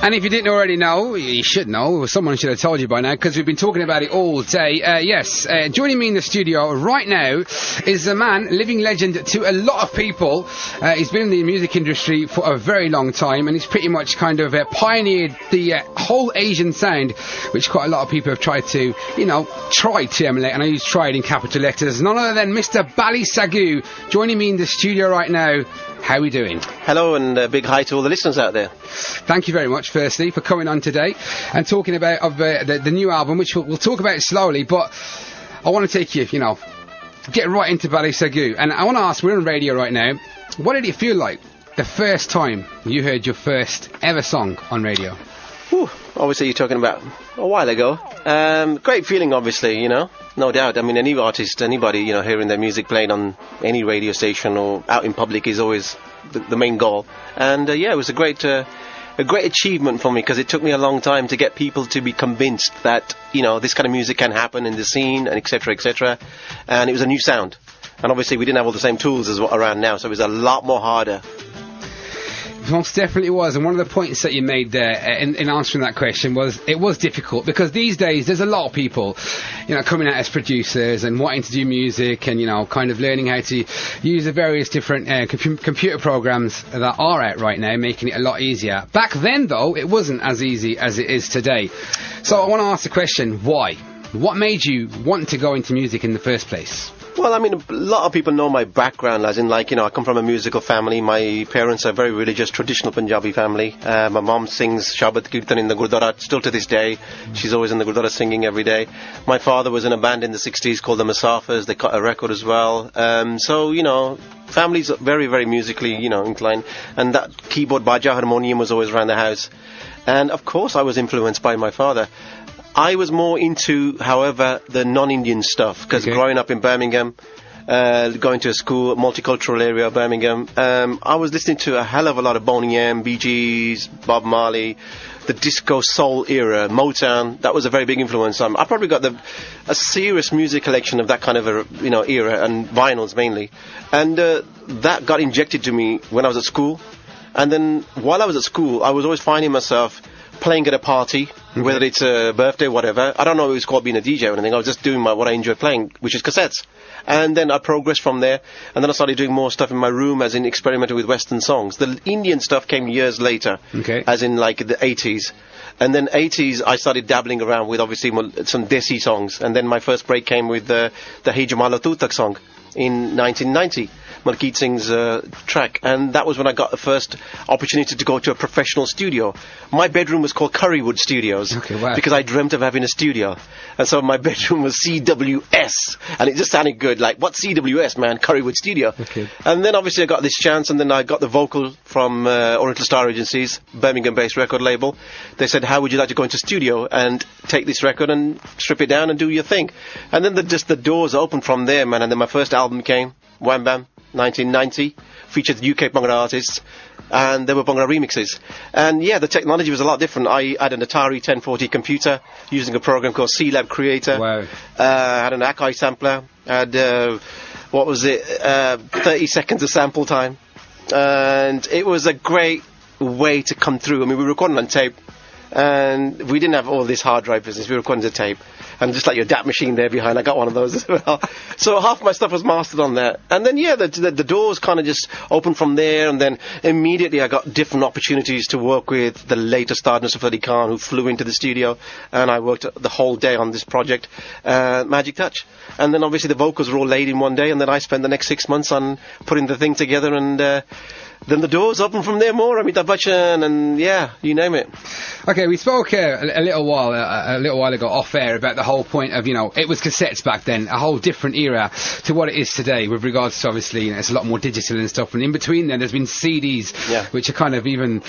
And if you didn't already know, you should know, someone should have told you by now, because we've been talking about it all day. Yes, joining me in the studio right now is a man, living legend to a lot of people. He's been in the music industry for a very long time, and he's pretty much kind of pioneered the whole Asian sound, which quite a lot of people have tried to, try to emulate, and I use tried in capital letters. None other than Mr. Bally Sagoo, joining me in the studio right now. How are we doing? Hello, and a big hi to all the listeners out there. Thank you very much, firstly, for coming on today and talking about the new album, which we'll talk about slowly, but I want to take you, get right into Bally Sagoo. And I want to ask, we're on radio right now, what did it feel like the first time you heard your first ever song on radio? Whew, obviously you're talking about a while ago. Great feeling, obviously, no doubt. I mean, any artist, anybody, hearing their music played on any radio station or out in public is always the main goal. And it was a great achievement for me, because it took me a long time to get people to be convinced that, this kind of music can happen in the scene, and etc., etc. And it was a new sound. And obviously we didn't have all the same tools as what around now, so it was a lot more harder. Most definitely was, and one of the points that you made there in answering that question was it was difficult, because these days there's a lot of people, coming out as producers and wanting to do music and, kind of learning how to use the various different computer programs that are out right now, making it a lot easier. Back then, though, it wasn't as easy as it is today. So I want to ask the question, why? What made you want to go into music in the first place? Well, I mean, a lot of people know my background, as in, I come from a musical family. My parents are a very religious, traditional Punjabi family. My mom sings Shabad Kirtan in the Gurdwara, still to this day. She's always in the Gurdwara singing every day. My father was in a band in the 60s called the Musafas. They cut a record as well. Families are very, very musically, inclined. And that keyboard baja harmonium was always around the house. And, of course, I was influenced by my father. I was more into, however, the non-Indian stuff, because growing up in Birmingham, going to a school, multicultural area of Birmingham, I was listening to a hell of a lot of Boney M, Bee Gees, Bob Marley, the disco soul era, Motown. That was a very big influence. I probably got a serious music collection of that kind of era, and vinyls mainly, and that got injected to me when I was at school. And then while I was at school, I was always finding myself playing at a party, whether it's a birthday, whatever. I don't know if it was called being a DJ or anything. I was just doing what I enjoy playing, which is cassettes. And then I progressed from there, and then I started doing more stuff in my room, as in experimenting with Western songs. The Indian stuff came years later, as in the 80s. And then 80s, I started dabbling around with, obviously, some Desi songs. And then my first break came with the Hey Jamala Tu Tak song in 1990. Malkeet Singh's track, and that was when I got the first opportunity to go to a professional studio. My bedroom was called Currywood Studios, because I dreamt of having a studio, and so my bedroom was CWS, and it just sounded good, like, what CWS, man? Currywood Studio. And then obviously I got this chance, and then I got the vocal from Oriental Star Agencies, Birmingham-based record label. They said, how would you like to go into studio and take this record and strip it down and do your thing? And then the doors opened from there, man, and then my first album came, Wham Bam, 1990, featured UK Bhangra artists, and there were Bhangra remixes. And the technology was a lot different. I had an Atari 1040 computer using a program called C-Lab Creator. Wow. Had an Akai sampler, had 30 seconds of sample time, and it was a great way to come through. I mean, we were recording on tape, and we didn't have all this hard drive business. We were recording the tape, and just like your DAT machine there behind, I got one of those as well. So half my stuff was mastered on that. And then the doors kind of just opened from there, and then immediately I got different opportunities to work with the later star Nusrat Ali Khan, who flew into the studio, and I worked the whole day on this project, Magic Touch. And then obviously the vocals were all laid in one day, and then I spent the next 6 months on putting the thing together, and then the doors open from there more. Amitabh Bachchan, and you name it. Okay, we spoke a little while ago off air about the whole point of, it was cassettes back then, a whole different era to what it is today, with regards to, obviously, it's a lot more digital and stuff, and in between then there's been CDs, which are kind of even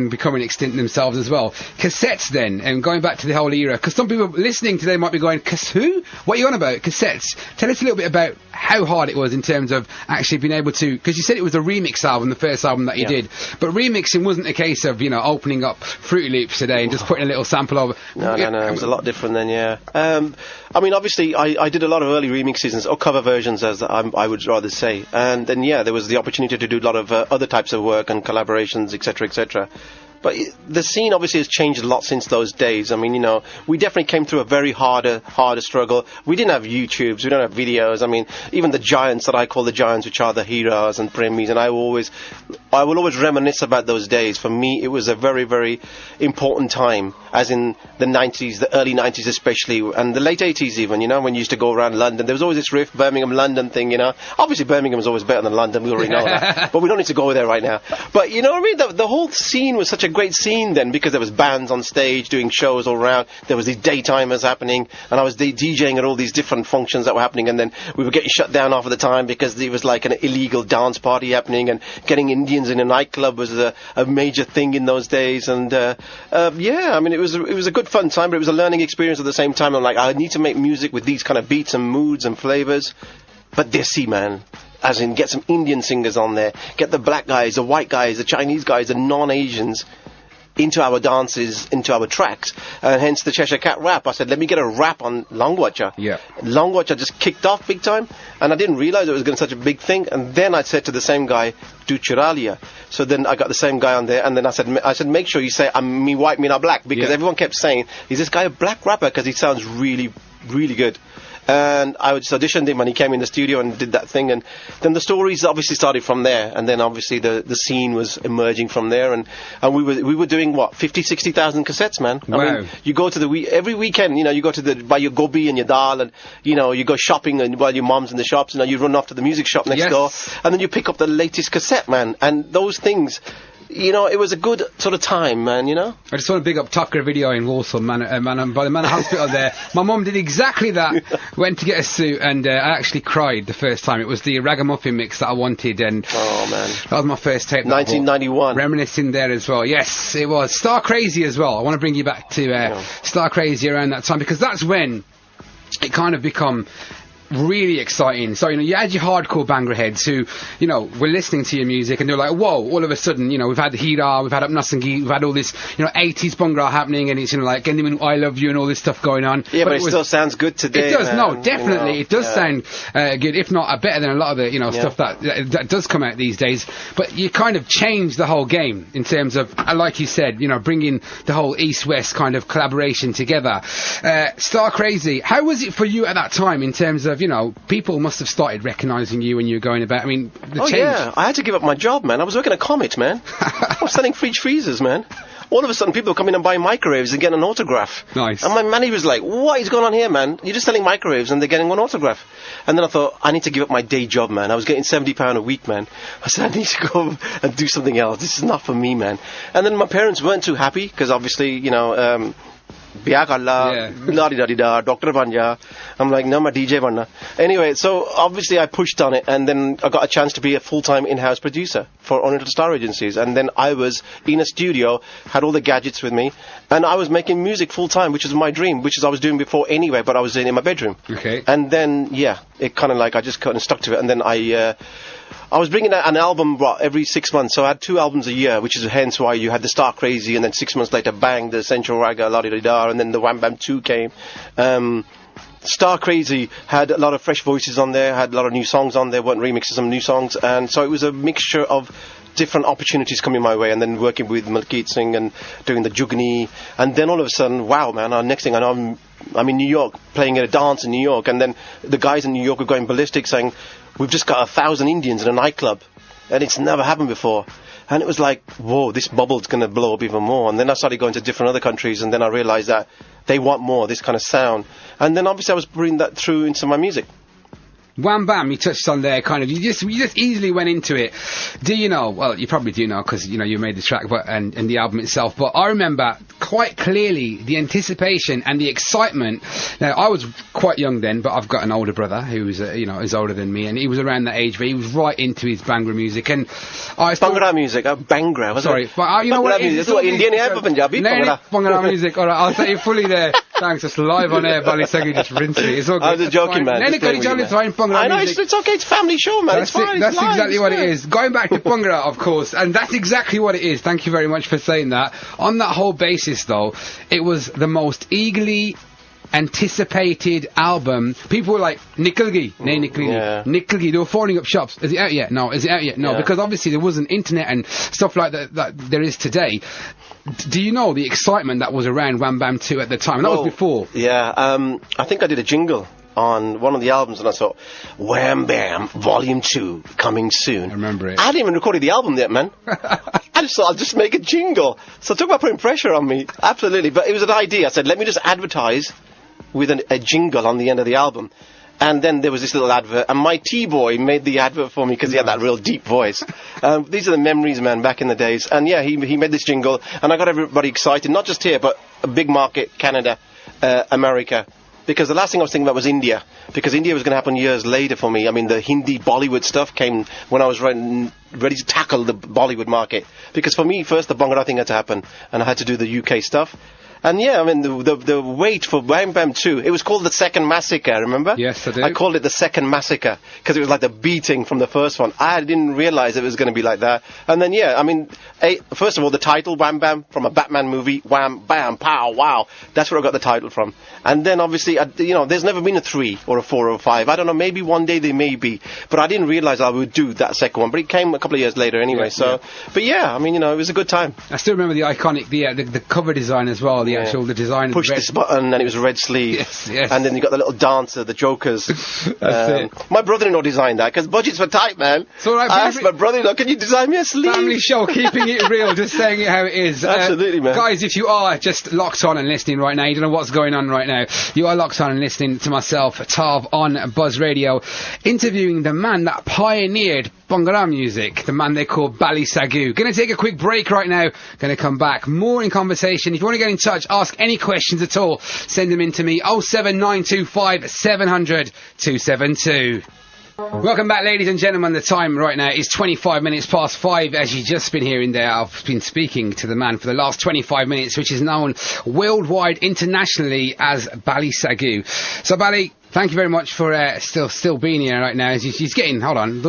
becoming extinct themselves as well. Cassettes then, and going back to the whole era, because some people listening today might be going, who? What are you on about? Cassettes. Tell us a little bit about how hard it was in terms of actually being able to, because you said it was a remix album, the first album that you did, but remixing wasn't a case of, opening up Fruity Loops today and just putting a little sample over. No, it was a lot different then, I mean, obviously, I did a lot of early remixes, or cover versions, as I would rather say, and then, there was the opportunity to do a lot of other types of work and collaborations, etc., etc. But the scene obviously has changed a lot since those days. I mean, you know, we definitely came through a very harder struggle. We didn't have YouTubes, we don't have videos. I mean, even the giants that I call the giants, which are the Heras and Premis, and I will always reminisce about those days. For me, it was a very, very important time, as in the 90s, the early 90s especially, and the late 80s even, you know, when you used to go around London. There was always this riff, Birmingham, London thing, you know. Obviously, Birmingham is always better than London, we already know that. But we don't need to go there right now. But, you know what I mean? The whole scene was such a great scene then, because there was bands on stage doing shows all around. There was these daytimers happening, and I was DJing at all these different functions that were happening, and then we were getting shut down half of the time because there was like an illegal dance party happening, and getting Indians in a nightclub was a major thing in those days. And yeah, I mean, it was a good fun time, but it was a learning experience at the same time. I'm like, I need to make music with these kind of beats and moods and flavors, but desi, man. As in, get some Indian singers on there, get the black guys, the white guys, the Chinese guys, the non-Asians into our dances, into our tracks, and hence the Cheshire Cat rap. I said, let me get a rap on Longwacha. Yeah. Longwacha just kicked off big time, and I didn't realize it was going to be such a big thing. And then I said to the same guy, do Chiralia. So then I got the same guy on there, and then I said, make sure you say, I'm me white, me not black, because everyone kept saying, is this guy a black rapper? Because he sounds really, really good. And I just auditioned him, and he came in the studio and did that thing, and then the stories obviously started from there, and then obviously the scene was emerging from there, and we were doing what, 50,000-60,000 cassettes, man. Wow. I mean, you go to every weekend, you know, you go to buy your gobi and your dal, and you know, you go shopping, and while your mom's in the shops, you know, you run off to the music shop next door, and then you pick up the latest cassette, man, and those things. You know, it was a good sort of time, man, you know? I just want to big up Tucker Video in Walsall, by the Manor Hospital there. My mum did exactly that. Went to get a suit, and I actually cried the first time. It was the Ragamuffin mix that I wanted, and oh, man. That was my first tape. 1991. Reminiscing there as well. Yes, it was. Star Crazy as well. I want to bring you back to Star Crazy around that time, because that's when it kind of become really exciting. So, you know, you had your hardcore Bhangra heads who, you know, were listening to your music, and they're like, whoa, all of a sudden, you know, we've had the Hira, we've had Upnasangi, we've had all this, you know, 80s Bhangra happening, and it's, you know, like, I Love You and all this stuff going on. Yeah, but it still sounds good today. It does, man. no, definitely. You know, it does sound good, if not better than a lot of the, you know, stuff that does come out these days. But you kind of change the whole game in terms of, like you said, you know, bringing the whole East-West kind of collaboration together. Star Crazy, how was it for you at that time in terms of, you know, people must have started recognising you when you were going about, I mean, the change. Yeah, I had to give up my job, man. I was working at Comet, man. I was selling fridge freezers, man. All of a sudden, people were coming and buying microwaves and getting an autograph. Nice. And my manager was like, what is going on here, man? You're just selling microwaves and they're getting one autograph. And then I thought, I need to give up my day job, man. I was getting £70 a week, man. I said, I need to go and do something else. This is not for me, man. And then my parents weren't too happy, because obviously, you know, Biya kalla, la-di-da-di-da, Dr. Banja. I'm like, no, my DJ banna. Anyway, so obviously I pushed on it, and then I got a chance to be a full-time in-house producer for Oriental Star Agencies. And then I was in a studio, had all the gadgets with me, and I was making music full-time, which is my dream, which is I was doing before anyway, but I was in my bedroom. Okay. And then, yeah, it kind of like, I just kind of stuck to it, and then I was bringing out an album every 6 months, so I had 2 albums a year, which is hence why you had the Star Crazy, and then 6 months later, bang, the Central Raga, la-di-da-da, and then the Wham Bam 2 came. Star Crazy had a lot of fresh voices on there, had a lot of new songs on there, weren't remixes, some new songs, and so it was a mixture of different opportunities coming my way, and then working with Malkeet Singh and doing the Jugni, and then all of a sudden, wow, man, next thing I know, I'm in New York, playing at a dance in New York, and then the guys in New York were going ballistic, saying, we've just got 1,000 Indians in a nightclub, and it's never happened before. And it was like, whoa, this bubble's going to blow up even more. And then I started going to different other countries, and then I realized that they want more, this kind of sound. And then obviously I was bringing that through into my music. Wham Bam, you touched on there, kind of, you just easily went into it. Do you know, well, you probably do know, because, you know, you made the track and the album itself, but I remember quite clearly the anticipation and the excitement. Now, I was quite young then, but I've got an older brother who's, you know, is older than me, and he was around that age where he was right into his Bhangra music, and I Bhangra music, Bhangra, was sorry, it? But you know what it is? It's Indian, Punjabi, Bhangra music, alright, I'll say it fully there. Thanks, it's live on air, Bally Sagoo just rinsed me. It's all good. I was just joking, man. I know, it's okay, it's a family show, man. It's fine. That's exactly what it is. Going back to Bhangra, of course, and that's exactly what it is. Thank you very much for saying that. On that whole basis, though, it was the most eagerly anticipated album. People were like, Nikalgi, Nikalgi. They were phoning up shops. Is it out yet? No. Is it out yet? No. Because obviously there wasn't internet and stuff like that there is today. do you know the excitement that was around Wham Bam 2 at the time? And that was before. Yeah, I think I did a jingle on one of the albums, and I thought, Wham Bam Volume 2 coming soon. I remember it. I hadn't even recorded the album yet, man. I just thought I'll just make a jingle. So talk about putting pressure on me. Absolutely. But it was an idea. I said, let me just advertise with a jingle on the end of the album. And then there was this little advert, and my T-boy made the advert for me because he had that real deep voice. These are the memories, man, back in the days. And yeah, he made this jingle, and I got everybody excited, not just here, but a big market, Canada, America. Because the last thing I was thinking about was India. Because India was going to happen years later for me. I mean, the Hindi Bollywood stuff came when I was ready to tackle the Bollywood market. Because for me, first, the Bhangra thing had to happen, and I had to do the UK stuff. And yeah, I mean, the wait for Wham Bam 2, it was called The Second Massacre, remember? Yes, I do. I called it The Second Massacre, because it was like the beating from the first one. I didn't realize it was going to be like that. And then, yeah, I mean, first of all, the title, Wham Bam, from a Batman movie, Wham Bam, pow, wow. That's where I got the title from. And then, obviously, there's never been a 3 or a 4 or a 5. I don't know, maybe one day there may be. But I didn't realize I would do that second one. But it came a couple of years later anyway, But yeah, I mean, it was a good time. I still remember the iconic, the cover design as well, the design. Push this button and it was a red sleeve. Yes. And then you got the little dancer, the jokers. That's it. My brother-in-law designed that because budgets were tight, man. So I asked my brother-in-law, can you design me a sleeve? Family show, keeping it real, just saying it how it is. Absolutely, man. Guys, if you are just locked on and listening right now, you don't know what's going on right now, you are locked on and listening to myself, Tarv, on Buzz Radio, interviewing the man that pioneered Bhangra music, the man they call Bally Sagoo. Gonna take a quick break right now, gonna come back, more in conversation. If you want to get in touch, ask any questions at all, send them in to me, 07925 700 272. Welcome back, ladies and gentlemen. The time right now is 25 minutes past 5. As you've just been hearing there, I've been speaking to the man for the last 25 minutes, which is known worldwide, internationally as Bally Sagoo. So, Bally, thank you very much for still being here right now. He's getting, hold on.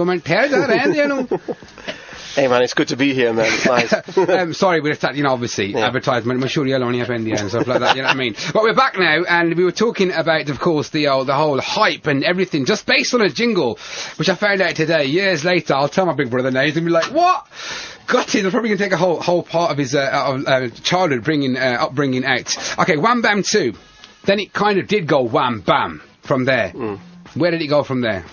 Hey man, it's good to be here, man. It's nice. Sorry, but it's that, obviously, advertisement, and stuff like that, you know what I mean? But we're back now, and we were talking about, of course, the whole hype and everything, just based on a jingle, which I found out today, years later. I'll tell my big brother now, he's going to be like, what? Gutted, I'm probably going to take a whole part of his childhood upbringing out. Okay, Wham Bam 2. Then it kind of did go Wham Bam from there. Where did it go from there?